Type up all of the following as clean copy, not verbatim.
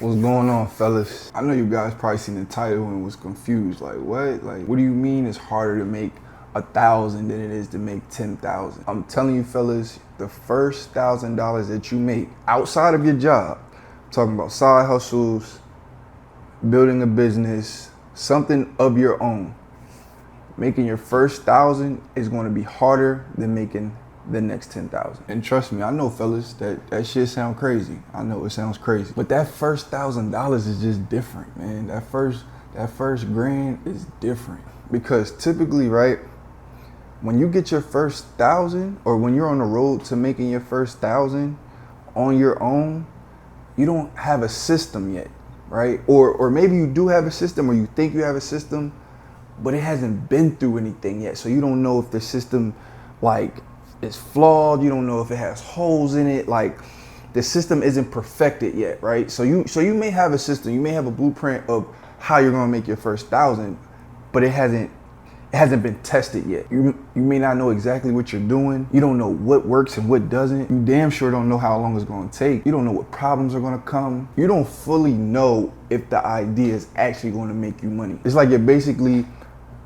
What's going on, fellas? I know you guys probably seen the title and was confused. Like, what? Like, what do you mean it's harder to make 1,000 than it is to make 10,000? I'm telling you, fellas, the first $1,000 that you make outside of your job, I'm talking about side hustles, building a business, something of your own. Making your first 1,000 is going to be harder than making the next 10,000. And trust me, I know, fellas, that shit sound crazy. I know it sounds crazy, but that first $1,000 is just different, man. That first grand is different because typically, right, when you get your first 1,000 or when you're on the road to making your first 1,000 on your own, you don't have a system yet, right? Or maybe you do have a system, or you think you have a system, but it hasn't been through anything yet. So you don't know if the system is flawed. You don't know if it has holes in it. Like, the system isn't perfected yet, right? So you may have a system, you may have a blueprint of how you're gonna make your first 1,000, but it hasn't been tested yet. You may not know exactly what you're doing. You don't know what works and what doesn't. You damn sure don't know how long it's gonna take. You don't know what problems are gonna come. You don't fully know if the idea is actually gonna make you money. It's like you're basically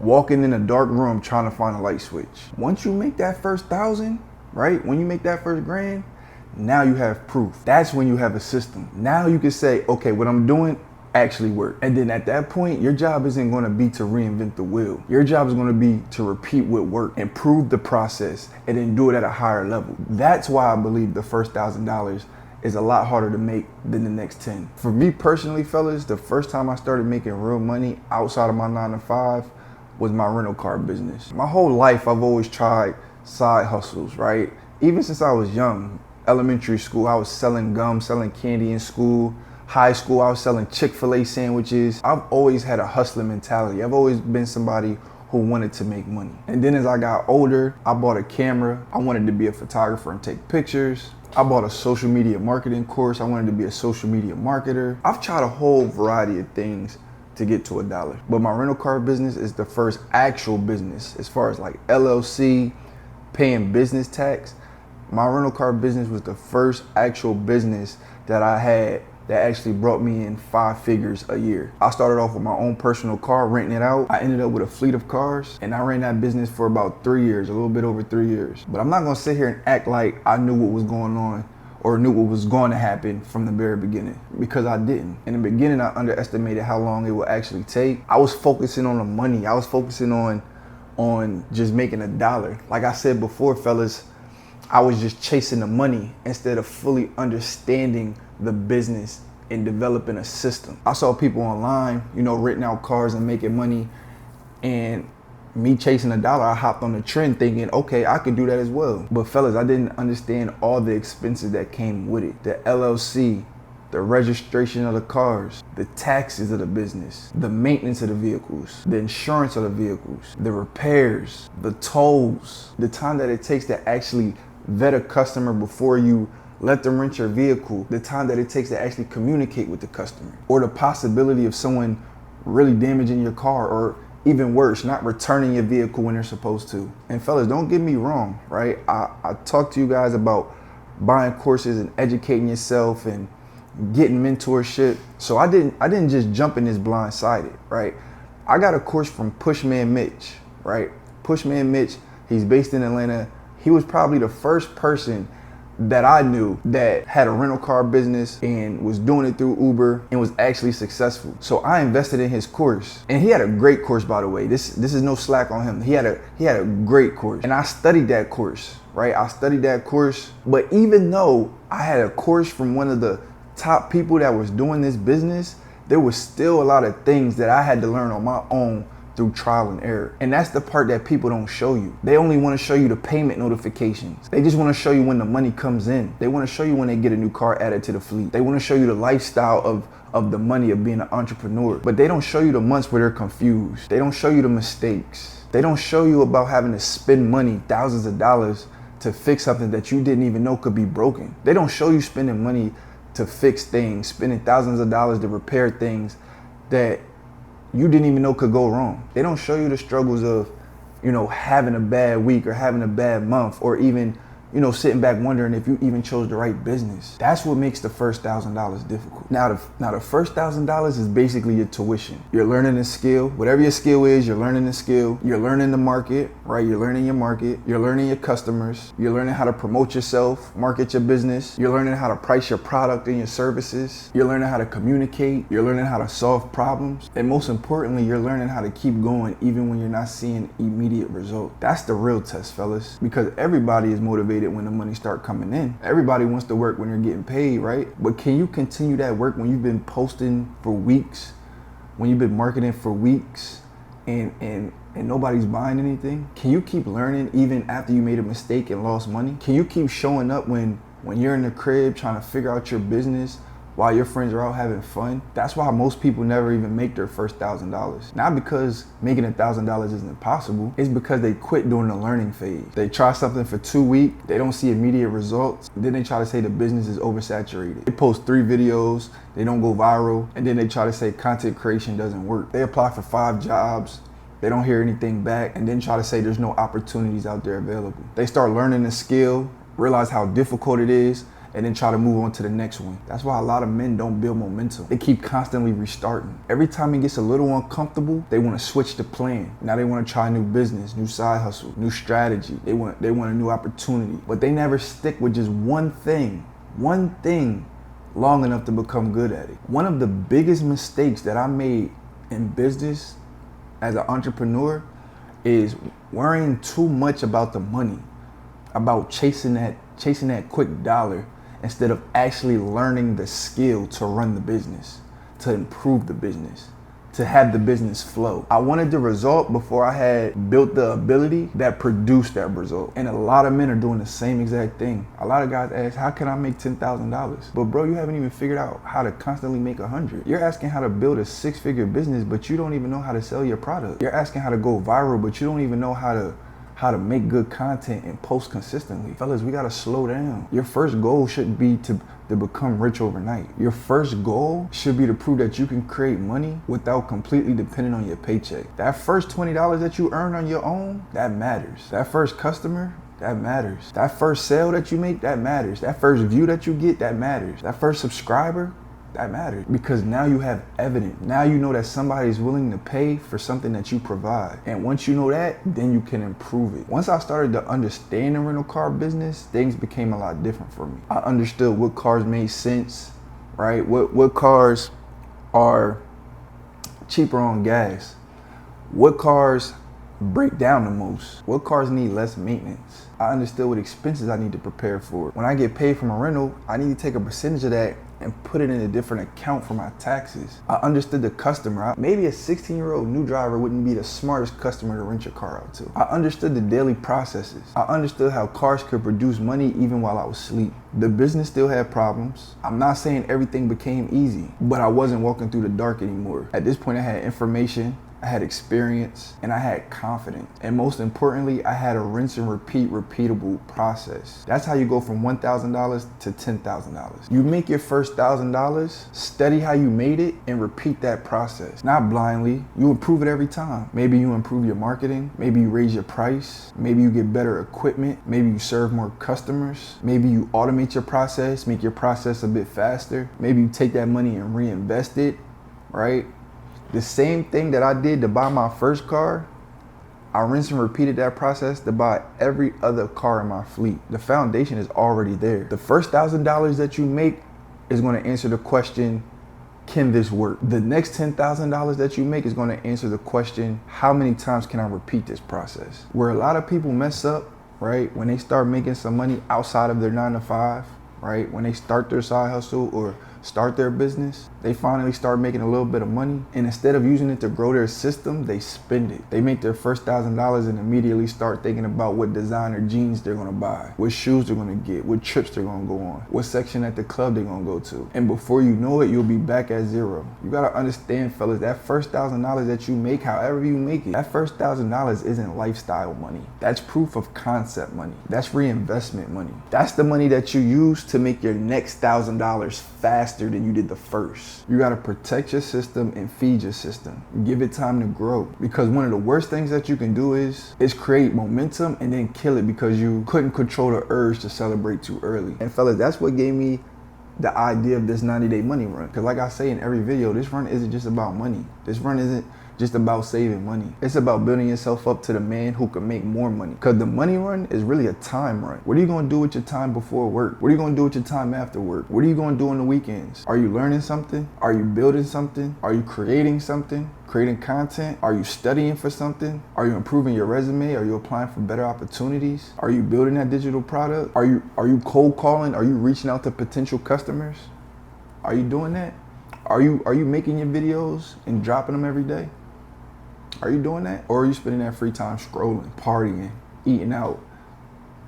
walking in a dark room trying to find a light switch. Once you make that first 1,000, right? When you make that first grand, now you have proof. That's when you have a system. Now you can say, okay, what I'm doing actually work. And then at that point, your job isn't going to be to reinvent the wheel. Your job is going to be to repeat what worked, improve the process, and then do it at a higher level. That's why I believe the first $1,000 is a lot harder to make than the next 10. For me personally, fellas, the first time I started making real money outside of my 9 to 5 was my rental car business. My whole life, I've always tried side hustles, right? Even since I was young, elementary school, I was selling gum, selling candy in school. High school, I was selling Chick-fil-A sandwiches. I've always had a hustling mentality. I've always been somebody who wanted to make money. And then as I got older, I bought a camera. I wanted to be a photographer and take pictures. I bought a social media marketing course. I wanted to be a social media marketer. I've tried a whole variety of things to get to $1. But my rental car business is the first actual business as far as like LLC, paying business tax. My rental car business was the first actual business that I had that actually brought me in 5 figures a year. I started off with my own personal car, renting it out. I ended up with a fleet of cars, and I ran that business for about 3 years, a little bit over 3 years. But I'm not gonna sit here and act like I knew what was going on or knew what was going to happen from the very beginning, because I didn't. In the beginning, I underestimated how long it would actually take. I was focusing on the money. I was focusing on just making $1. Like I said before, fellas, I was just chasing the money instead of fully understanding the business and developing a system. I saw people online, renting out cars and making money, and me chasing $1, I hopped on the trend thinking, okay, I could do that as well. But fellas, I didn't understand all the expenses that came with it. The LLC, the registration of the cars, the taxes of the business, the maintenance of the vehicles, the insurance of the vehicles, the repairs, the tolls, the time that it takes to actually vet a customer before you let them rent your vehicle, the time that it takes to actually communicate with the customer, or the possibility of someone really damaging your car, or even worse, not returning your vehicle when they're supposed to. And fellas, don't get me wrong, right? I talk to you guys about buying courses and educating yourself and getting mentorship. So I didn't just jump in this blindsided, right? I got a course from Pushman Mitch, right? Pushman Mitch, he's based in Atlanta. He was probably the first person that I knew that had a rental car business and was doing it through Uber and was actually successful. So I invested in his course, and he had a great course, by the way. This is no slack on him. He had a great course, and I studied that course, right? I studied that course, but even though I had a course from one of the top people that was doing this business, there was still a lot of things that I had to learn on my own through trial and error. And that's the part that people don't show you. They only want to show you the payment notifications. They just want to show you when the money comes in. They want to show you when they get a new car added to the fleet. They want to show you the lifestyle of the money of being an entrepreneur. But they don't show you the months where they're confused. They don't show you the mistakes. They don't show you about having to spend money, thousands of dollars, to fix something that you didn't even know could be broken. They don't show you spending money to fix things, spending thousands of dollars to repair things that you didn't even know could go wrong. They don't show you the struggles of, having a bad week or having a bad month, or even, sitting back wondering if you even chose the right business. That's what makes the first $1,000 difficult. Now the first $1,000 is basically your tuition. You're learning a skill. Whatever your skill is, you're learning the skill. You're learning the market, right? You're learning your market. You're learning your customers. You're learning how to promote yourself, market your business. You're learning how to price your product and your services. You're learning how to communicate. You're learning how to solve problems. And most importantly, you're learning how to keep going even when you're not seeing immediate results. That's the real test, fellas, because everybody is motivated when the money start coming in. Everybody wants to work when they're getting paid, right? But can you continue that work when you've been posting for weeks, when you've been marketing for weeks, and nobody's buying anything? Can you keep learning even after you made a mistake and lost money? Can you keep showing up when you're in the crib trying to figure out your business while your friends are out having fun? That's why most people never even make their first $1,000. Not because making $1,000 isn't possible, it's because they quit during the learning phase. They try something for 2 weeks, they don't see immediate results, then they try to say the business is oversaturated. They post 3 videos, they don't go viral, and then they try to say content creation doesn't work. They apply for 5 jobs, they don't hear anything back, and then try to say there's no opportunities out there available. They start learning the skill, realize how difficult it is, and then try to move on to the next one. That's why a lot of men don't build momentum. They keep constantly restarting. Every time it gets a little uncomfortable, they want to switch the plan. Now they want to try new business, new side hustle, new strategy. They want a new opportunity, but they never stick with just one thing long enough to become good at it. One of the biggest mistakes that I made in business as an entrepreneur is worrying too much about the money, about chasing that quick dollar, instead of actually learning the skill to run the business, to improve the business, to have the business flow. I wanted the result before I had built the ability that produced that result. And a lot of men are doing the same exact thing. A lot of guys ask, how can I make $10,000? But bro, you haven't even figured out how to constantly make 100. You're asking how to build a 6-figure business, but you don't even know how to sell your product. You're asking how to go viral, but you don't even know how to make good content and post consistently. Fellas, we gotta slow down. Your first goal shouldn't be to become rich overnight. Your first goal should be to prove that you can create money without completely depending on your paycheck. That first $20 that you earn on your own, that matters. That first customer, that matters. That first sale that you make, that matters. That first view that you get, that matters. That first subscriber, that matters, because now you have evidence. Now you know that somebody's willing to pay for something that you provide. And once you know that, then you can improve it. Once I started to understand the rental car business, things became a lot different for me. I understood what cars made sense, right? What cars are cheaper on gas? What cars break down the most? What cars need less maintenance? I understood what expenses I need to prepare for. When I get paid from a rental, I need to take a percentage of that and put it in a different account for my taxes. I understood the customer. Maybe a 16-year-old new driver wouldn't be the smartest customer to rent your car out to. I understood the daily processes. I understood how cars could produce money even while I was asleep. The business still had problems. I'm not saying everything became easy, but I wasn't walking through the dark anymore. At this point, I had information, I had experience, and I had confidence. And most importantly, I had a rinse and repeat repeatable process. That's how you go from $1,000 to $10,000. You make your first $1,000, study how you made it, and repeat that process. Not blindly, you improve it every time. Maybe you improve your marketing, maybe you raise your price, maybe you get better equipment, maybe you serve more customers, maybe you automate your process, make your process a bit faster, maybe you take that money and reinvest it, right? The same thing that I did to buy my first car, I rinsed and repeated that process to buy every other car in my fleet. The foundation is already there. The first $1,000 that you make is going to answer the question, can this work? The next $10,000 that you make is going to answer the question, how many times can I repeat this process? Where a lot of people mess up, right, when they start making some money outside of their 9-to-5, right, when they start their side hustle or start their business, they finally start making a little bit of money, and instead of using it to grow their system, they spend it. They make their first $1,000 and immediately start thinking about what designer jeans they're gonna buy, what shoes they're gonna get, what trips they're gonna go on, what section at the club they're gonna go to. And before you know it, you'll be back at zero. You gotta understand, fellas, that first $1,000 that you make, however you make it, that first $1,000 isn't lifestyle money. That's proof of concept money. That's reinvestment money. That's the money that you use to make your next $1,000 faster faster than you did the first. You gotta protect your system and feed your system. Give it time to grow. Because one of the worst things that you can do is create momentum and then kill it because you couldn't control the urge to celebrate too early. And fellas, that's what gave me the idea of this 90-day money run. Because like I say in every video, this run isn't just about money. This run isn't just about saving money. It's about building yourself up to the man who can make more money. Because the money run is really a time run. What are you gonna do with your time before work? What are you gonna do with your time after work? What are you gonna do on the weekends? Are you learning something? Are you building something? Are you creating something? Creating content? Are you studying for something? Are you improving your resume? Are you applying for better opportunities? Are you building that digital product? Are you cold calling? Are you reaching out to potential customers? Are you doing that? Are you making your videos and dropping them every day? Are you doing that? Or are you spending that free time scrolling, partying, eating out,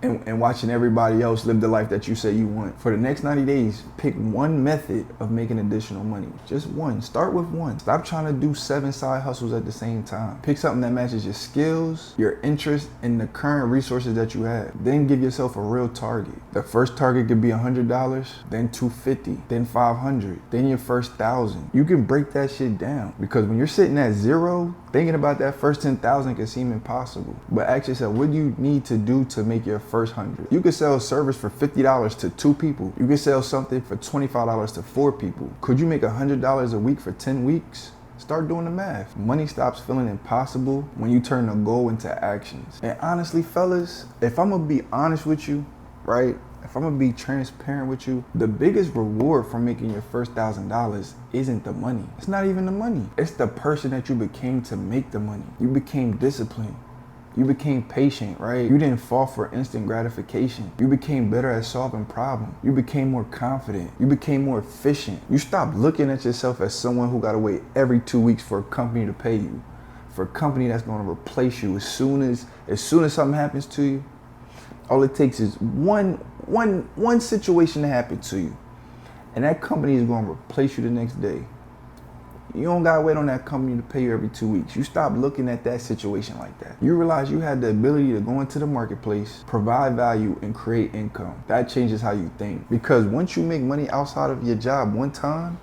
and watching everybody else live the life that you say you want? For the next 90 days, pick one method of making additional money. Just one. Start with one. Stop trying to do 7 side hustles at the same time. Pick something that matches your skills, your interests, and the current resources that you have. Then give yourself a real target. The first target could be $100, then $250, then $500, then your first $1,000. You can break that shit down, because when you're sitting at zero, thinking about that first 10,000 can seem impossible. But ask yourself, what do you need to do to make your first 100? You could sell a service for $50 to 2 people. You could sell something for $25 to 4 people. Could you make $100 a week for 10 weeks? Start doing the math. Money stops feeling impossible when you turn a goal into actions. And honestly, fellas, if I'm gonna be honest with you, right? If I'm gonna be transparent with you, the biggest reward for making your first $1,000 isn't the money. It's not even the money. It's the person that you became to make the money. You became disciplined. You became patient, right? You didn't fall for instant gratification. You became better at solving problems. You became more confident. You became more efficient. You stopped looking at yourself as someone who gotta wait every 2 weeks for a company to pay you, for a company that's gonna replace you as soon as something happens to you. All it takes is one situation to happen to you, and that company is going to replace you the next day. You don't got to wait on that company to pay you every 2 weeks. You stop looking at that situation like that. You realize you had the ability to go into the marketplace, provide value, and create income. That changes how you think. Because once you make money outside of your job one time,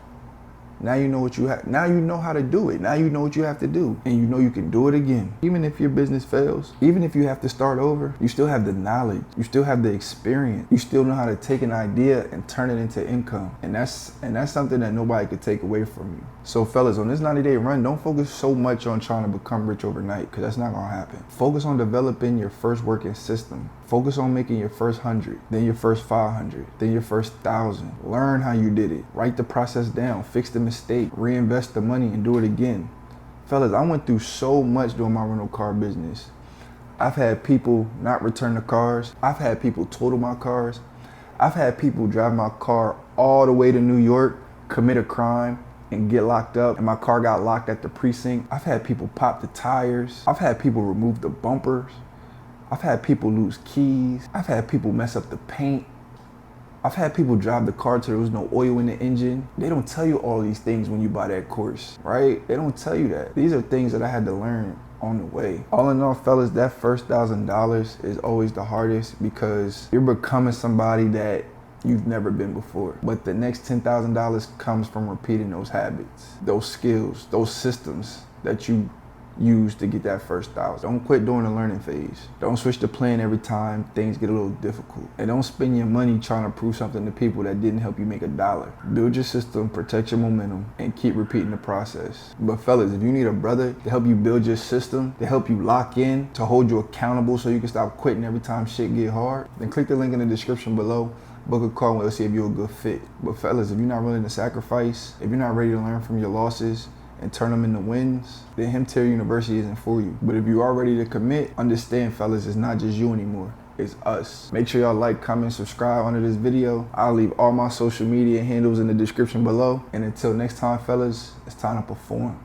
now you know what you have. Now you know how to do it. Now you know what you have to do. And you know you can do it again. Even if your business fails, even if you have to start over, you still have the knowledge. You still have the experience. You still know how to take an idea and turn it into income. And that's something that nobody could take away from you. So fellas, on this 90-day run, don't focus so much on trying to become rich overnight, because that's not gonna happen. Focus on developing your first working system. Focus on making your first 100, then your first 500, then your first 1,000. Learn how you did it. Write the process down. Fix the mistake. Reinvest the money and do it again. Fellas, I went through so much doing my rental car business. I've had people not return the cars. I've had people total my cars. I've had people drive my car all the way to New York, commit a crime, and get locked up, and my car got locked at the precinct. I've had people pop the tires. I've had people remove the bumpers. I've had people lose keys. I've had people mess up the paint. I've had people drive the car till there was no oil in the engine. They don't tell you all these things when you buy that course, right? They don't tell you that. These are things that I had to learn on the way. All in all, fellas, that first $1,000 is always the hardest, because you're becoming somebody that you've never been before. But the next $10,000 comes from repeating those habits, those skills, those systems that you use to get that first 1,000. Don't quit during the learning phase. Don't switch the plan every time things get a little difficult. And don't spend your money trying to prove something to people that didn't help you make $1. Build your system, protect your momentum, and keep repeating the process. But fellas, if you need a brother to help you build your system, to help you lock in, to hold you accountable so you can stop quitting every time shit get hard, then click the link in the description below. Book a call and we'll see if you're a good fit. But fellas, if you're not willing to sacrifice, if you're not ready to learn from your losses and turn them into wins, then Hamza University isn't for you. But if you are ready to commit, understand, fellas, it's not just you anymore. It's us. Make sure y'all like, comment, subscribe under this video. I'll leave all my social media handles in the description below. And until next time, fellas, it's time to perform.